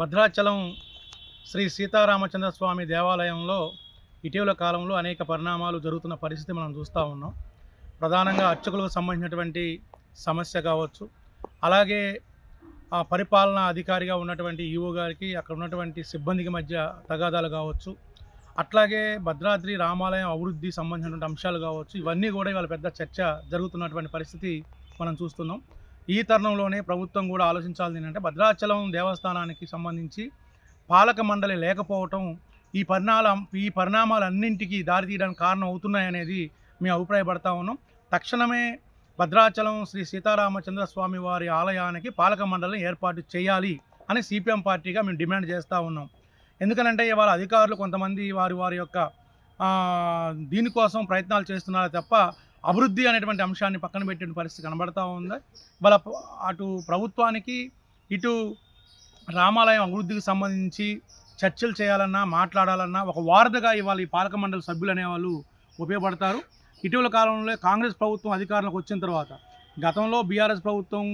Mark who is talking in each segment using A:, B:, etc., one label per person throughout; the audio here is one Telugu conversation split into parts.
A: భద్రాచలం శ్రీ సీతారామచంద్ర స్వామి దేవాలయంలో ఇటీవల కాలంలో అనేక పరిణామాలు జరుగుతున్న పరిస్థితి మనం చూస్తూ ఉన్నాం. ప్రధానంగా అర్చకులకు సంబంధించినటువంటి సమస్య కావచ్చు, అలాగే ఆ పరిపాలనా అధికారిగా ఉన్నటువంటి ఈవో గారికి అక్కడ ఉన్నటువంటి సిబ్బందికి మధ్య తగాదాలు కావచ్చు, అట్లాగే భద్రాద్రి రామాలయం అభివృద్ధి సంబంధించినటువంటి అంశాలు కావచ్చు, ఇవన్నీ కూడా ఇవాళ పెద్ద చర్చ జరుగుతున్నటువంటి పరిస్థితి మనం చూస్తున్నాం. ఈ తరుణంలోనే ప్రభుత్వం కూడా ఆలోచించాల్సింది ఏంటంటే, భద్రాచలం దేవస్థానానికి సంబంధించి పాలక మండలి లేకపోవటం ఈ పరిణామాలన్నింటికీ దారితీయడానికి కారణం అవుతున్నాయనేది మేము అభిప్రాయపడతా ఉన్నాం. తక్షణమే భద్రాచలం శ్రీ సీతారామచంద్ర స్వామి వారి ఆలయానికి పాలక మండలిని ఏర్పాటు చేయాలి అని సిపిఎం పార్టీగా మేము డిమాండ్ చేస్తూ ఉన్నాం. ఎందుకనంటే ఇవాళ అధికారులు కొంతమంది వారి యొక్క దీనికోసం ప్రయత్నాలు చేస్తున్నారు తప్ప అభివృద్ధి అనేటువంటి అంశాన్ని పక్కన పెట్టిన పరిస్థితి కనబడతా ఉంది. ఇవాళ అటు ప్రభుత్వానికి ఇటు రామాలయం అభివృద్ధికి సంబంధించి చర్చలు చేయాలన్నా మాట్లాడాలన్నా ఒక వారధిగా ఇవాళ ఈ పాలక మండలి సభ్యులు అనేవాళ్ళు ఉపయోగపడతారు. ఇటీవల కాలంలో కాంగ్రెస్ ప్రభుత్వం అధికారంలోకి వచ్చిన తర్వాత గతంలో బీఆర్ఎస్ ప్రభుత్వం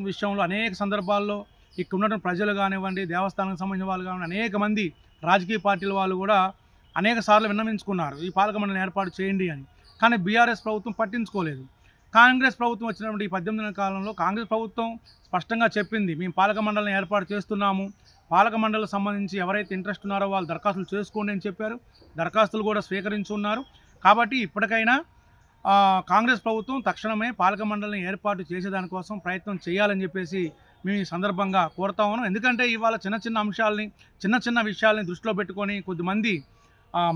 A: విషయంలో అనేక సందర్భాల్లో ఇక్కడ ఉన్నటువంటి ప్రజలు కానివ్వండి, దేవస్థానానికి సంబంధించిన వాళ్ళు కానివ్వండి, అనేక మంది రాజకీయ పార్టీల వాళ్ళు కూడా అనేక సార్లు విన్నవించుకున్నారు ఈ పాలక మండలిని ఏర్పాటు చేయండి అని. కానీ బీఆర్ఎస్ ప్రభుత్వం పట్టించుకోలేదు. కాంగ్రెస్ ప్రభుత్వం వచ్చినటువంటి ఈ 18 నెలల కాలంలో కాంగ్రెస్ ప్రభుత్వం స్పష్టంగా చెప్పింది, మేము పాలక మండలిని ఏర్పాటు చేస్తున్నాము, పాలక మండలికి సంబంధించి ఎవరైతే ఇంట్రెస్ట్ ఉన్నారో వాళ్ళు దరఖాస్తులు చేసుకోండి అని చెప్పారు. దరఖాస్తులు కూడా స్వీకరించున్నారు. కాబట్టి ఇప్పటికైనా కాంగ్రెస్ ప్రభుత్వం తక్షణమే పాలక మండలిని ఏర్పాటు చేసేదానికోసం ప్రయత్నం చేయాలని చెప్పేసి మేము ఈ సందర్భంగా కోరుతా ఉన్నాం. ఎందుకంటే ఇవాళ చిన్న విషయాల్ని దృష్టిలో పెట్టుకొని కొద్దిమంది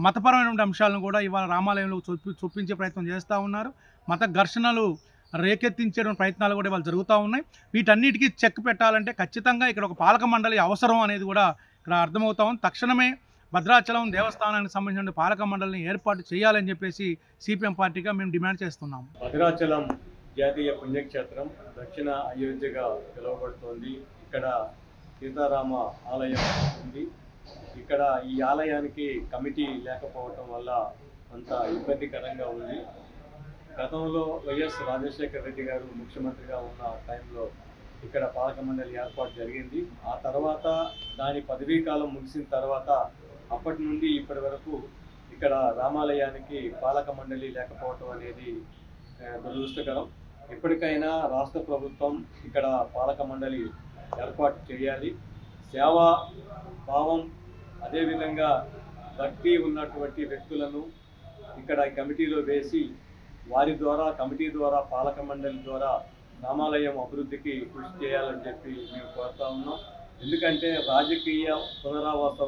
A: మతపరమైనటువంటి అంశాలను కూడా ఇవాళ రామాలయంలో చొప్పించే ప్రయత్నం చేస్తూ ఉన్నారు. మత ఘర్షణలు రేకెత్తించేటువంటి ప్రయత్నాలు కూడా ఇవాళ జరుగుతూ ఉన్నాయి. వీటన్నిటికీ చెక్ పెట్టాలంటే ఖచ్చితంగా ఇక్కడ ఒక పాలక మండలి అవసరం అనేది కూడా ఇక్కడ అర్థమవుతా ఉంది. తక్షణమే భద్రాచలం దేవస్థానానికి సంబంధించిన పాలక మండలిని ఏర్పాటు చేయాలని చెప్పేసి సిపిఎం పార్టీగా మేము డిమాండ్ చేస్తున్నాము.
B: భద్రాచలం జాతీయ పుణ్యక్షేత్రం దక్షిణ అయోధ్యగా పిలువబడుతోంది. ఇక్కడ సీతారామ ఆలయం ఉంది. ఇక్కడ ఈ ఆలయానికి కమిటీ లేకపోవటం వల్ల అంత ఇబ్బందికరంగా ఉంది. గతంలో వైఎస్ రాజశేఖర రెడ్డి గారు ముఖ్యమంత్రిగా ఉన్న టైంలో ఇక్కడ పాలక మండలి ఏర్పాటు జరిగింది. ఆ తర్వాత దాని పదవీ కాలం ముగిసిన తర్వాత అప్పటి నుండి ఇప్పటి వరకు ఇక్కడ రామాలయానికి పాలక మండలి లేకపోవటం అనేది దురదృష్టకరం. ఇప్పటికైనా రాష్ట్ర ప్రభుత్వం ఇక్కడ పాలక మండలి ఏర్పాటు చేయాలి. సేవా భావం అదేవిధంగా భక్తి ఉన్నటువంటి వ్యక్తులను ఇక్కడ కమిటీలో వేసి వారి ద్వారా కమిటీ ద్వారా పాలక మండలి ద్వారా రామాలయం అభివృద్ధికి కృషి చేయాలని చెప్పి మేము కోరుతా ఉన్నాం. ఎందుకంటే రాజకీయ పునరావాస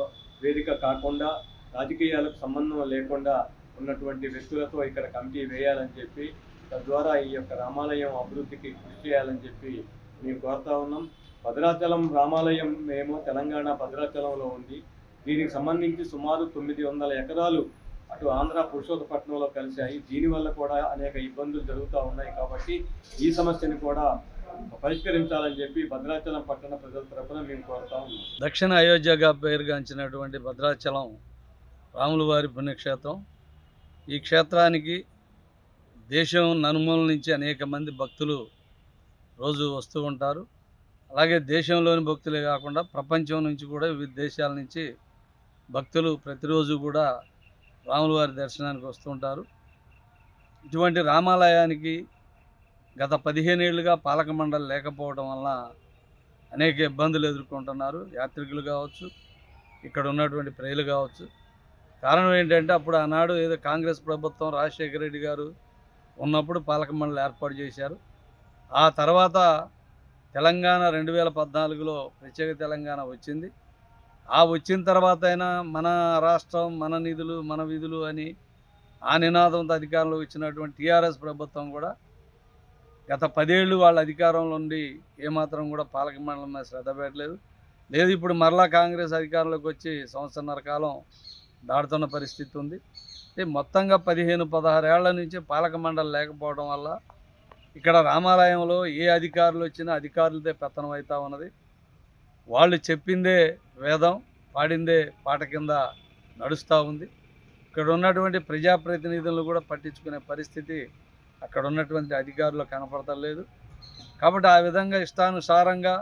B: వేదిక కాకుండా రాజకీయాలకు సంబంధం లేకుండా ఉన్నటువంటి వ్యక్తులతో ఇక్కడ కమిటీ వేయాలని చెప్పి తద్వారా ఈ యొక్క రామాలయం అభివృద్ధికి కృషి చేయాలని చెప్పి మేము కోరుతా ఉన్నాం. భద్రాచలం రామాలయం ఏమో తెలంగాణ భద్రాచలంలో ఉంది. దీనికి సంబంధించి సుమారు 900 ఎకరాలు అటు ఆంధ్ర పురుషోత్తపట్నంలో కలిశాయి. దీనివల్ల కూడా అనేక ఇబ్బందులు జరుగుతూ ఉన్నాయి. కాబట్టి ఈ సమస్యను కూడా పరిష్కరించాలని చెప్పి భద్రాచలం పట్టణ ప్రజల తరఫున మేము కోరుతా ఉన్నాం.
C: దక్షిణ అయోధ్యగా పేరుగాంచినటువంటి భద్రాచలం రాముల వారి పుణ్యక్షేత్రం. ఈ క్షేత్రానికి దేశం నలుమూలల నుంచి అనేక మంది భక్తులు రోజు వస్తూ ఉంటారు. అలాగే దేశంలోని భక్తులే కాకుండా ప్రపంచం నుంచి కూడా వివిధ దేశాల నుంచి భక్తులు ప్రతిరోజు కూడా రాముల వారి దర్శనానికి వస్తూ ఉంటారు. ఇటువంటి రామాలయానికి గత 15 ఏళ్ళుగా పాలక మండలి లేకపోవడం వల్ల అనేక ఇబ్బందులు ఎదుర్కొంటున్నారు యాత్రికులు కావచ్చు, ఇక్కడ ఉన్నటువంటి ప్రజలు కావచ్చు. కారణం ఏంటంటే అప్పుడు ఆనాడు ఏదో కాంగ్రెస్ ప్రభుత్వం రాజశేఖర రెడ్డి గారు ఉన్నప్పుడు పాలక మండలి ఏర్పాటు చేశారు. ఆ తర్వాత తెలంగాణ 2014లో ప్రత్యేక తెలంగాణ వచ్చింది. ఆ వచ్చిన తర్వాత అయినా మన రాష్ట్రం మన నిధులు మన విధులు అని ఆ నినాదంతో అధికారంలో వచ్చినటువంటి టీఆర్ఎస్ ప్రభుత్వం కూడా గత 10 ఏళ్ళు వాళ్ళ అధికారంలో ఉండి ఏమాత్రం కూడా పాలక మండలి మీద శ్రద్ధ పెట్టలేదు. లేదు ఇప్పుడు మరలా కాంగ్రెస్ అధికారంలోకి వచ్చి సంవత్సరన్నర కాలం దాడుతున్న పరిస్థితి ఉంది. మొత్తంగా 15-16 ఏళ్ల నుంచి పాలక మండలి లేకపోవడం వల్ల ఇక్కడ రామాలయంలో ఏ అధికారులు వచ్చినా అధికారులదే పెత్తనం అవుతా ఉన్నది. వాళ్ళు చెప్పిందే వేదం, పాడిందే పాట కింద నడుస్తూ ఉంది. ఇక్కడ ఉన్నటువంటి ప్రజాప్రతినిధులను కూడా పట్టించుకునే పరిస్థితి అక్కడ ఉన్నటువంటి అధికారులు కనపడతలేదు. కాబట్టి ఆ విధంగా ఇష్టానుసారంగా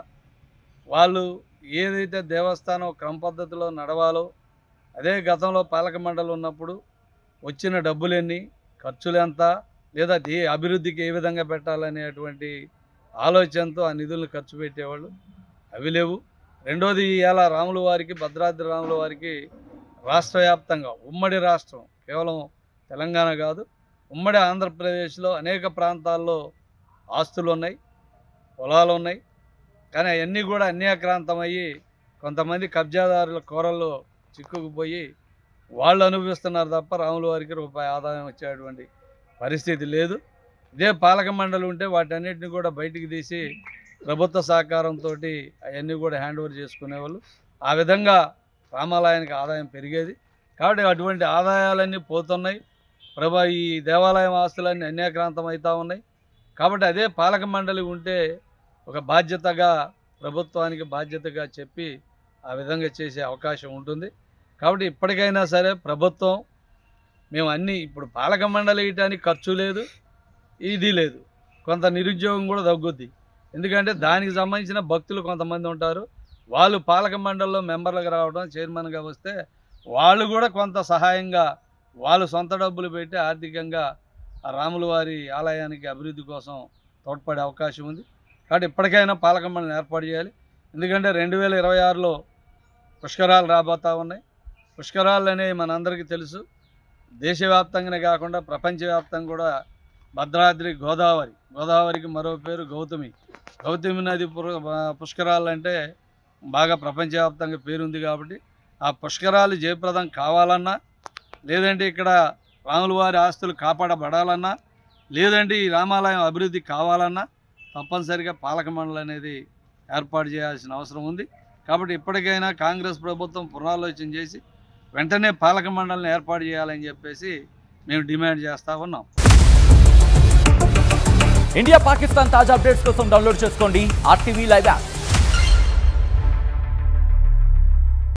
C: వాళ్ళు ఏదైతే దేవస్థానం క్రమ పద్ధతిలో నడవాలో అదే గతంలో పాలక మండలి ఉన్నప్పుడు వచ్చిన డబ్బులెన్ని, ఖర్చులు ఎంత, లేదా అభివృద్ధికి ఏ విధంగా పెట్టాలనేటువంటి ఆలోచనతో ఆ నిధులను ఖర్చు పెట్టేవాళ్ళు. అవి లేవు. రెండోది ఇవాళ రాముల వారికి, భద్రాద్రి రాముల వారికి రాష్ట్ర వ్యాప్తంగా, ఉమ్మడి రాష్ట్రం, కేవలం తెలంగాణ కాదు, ఉమ్మడి ఆంధ్రప్రదేశ్లో అనేక ప్రాంతాల్లో ఆస్తులు ఉన్నాయి, పొలాలు ఉన్నాయి. కానీ అవన్నీ కూడా అన్యాక్రాంతమయ్యి కొంతమంది కబ్జాదారుల కోరల్లో చిక్కుకుపోయి వాళ్ళు అనుభవిస్తున్నారు తప్ప రాముల వారికి రూపాయి ఆదాయం వచ్చేటువంటి పరిస్థితి లేదు. ఇదే పాలక మండలి ఉంటే వాటన్నిటిని కూడా బయటికి తీసి ప్రభుత్వ సహకారంతో అవన్నీ కూడా హ్యాండ్ ఓవర్ చేసుకునేవాళ్ళు. ఆ విధంగా రామాలయానికి ఆదాయం పెరిగేది. కాబట్టి అటువంటి ఆదాయాలన్నీ పోతున్నాయి. ఈ దేవాలయం ఆస్తులన్నీ అన్యాక్రాంతం అవుతూ ఉన్నాయి. కాబట్టి అదే పాలక మండలి ఉంటే ఒక బాధ్యతగా, ప్రభుత్వానికి బాధ్యతగా చెప్పి ఆ విధంగా చేసే అవకాశం ఉంటుంది. కాబట్టి ఇప్పటికైనా సరే ప్రభుత్వం, మేము అన్నీ ఇప్పుడు పాలక మండలి వేయటానికి ఖర్చు లేదు, ఇది లేదు, కొంత నిరుద్యోగం కూడా తగ్గుద్ది. ఎందుకంటే దానికి సంబంధించిన భక్తులు కొంతమంది ఉంటారు, వాళ్ళు పాలక మండలిలో మెంబర్లుగా రావడం, చైర్మన్గా వస్తే వాళ్ళు కూడా కొంత సహాయంగా వాళ్ళు సొంత డబ్బులు పెట్టి ఆర్థికంగా ఆ రాముల వారి ఆలయానికి అభివృద్ధి కోసం తోడ్పడే అవకాశం ఉంది. కాబట్టి ఇప్పటికైనా పాలక మండలిని ఏర్పాటు చేయాలి. ఎందుకంటే 2026లో పుష్కరాలు రాబోతూ ఉన్నాయి. పుష్కరాలు అనేవి మనందరికీ తెలుసు. దేశవ్యాప్తంగానే కాకుండా ప్రపంచవ్యాప్తంగా కూడా భద్రాద్రి గోదావరికి మరో పేరు గౌతమి నది పుష్కరాలు అంటే బాగా ప్రపంచవ్యాప్తంగా పేరుంది. కాబట్టి ఆ పుష్కరాలు జయప్రదం కావాలన్నా, లేదంటే ఇక్కడ రాముల వారి ఆస్తులు కాపాడబడాలన్నా, లేదంటే ఈ రామాలయం అభివృద్ధి కావాలన్నా తప్పనిసరిగా పాలక మండలి అనేది ఏర్పాటు చేయాల్సిన అవసరం ఉంది. కాబట్టి ఇప్పటికైనా కాంగ్రెస్ ప్రభుత్వం పునరాలోచన చేసి వెంటనే పాలక మండలిని ఏర్పాటు చేయాలని చెప్పేసి మేము డిమాండ్ చేస్తూ ఉన్నాం.
D: ఇండియా పాకిస్తాన్ తాజా అప్డేట్స్ కోసం డౌన్లోడ్ చేసుకోండి RTV లైవ్ యాప్.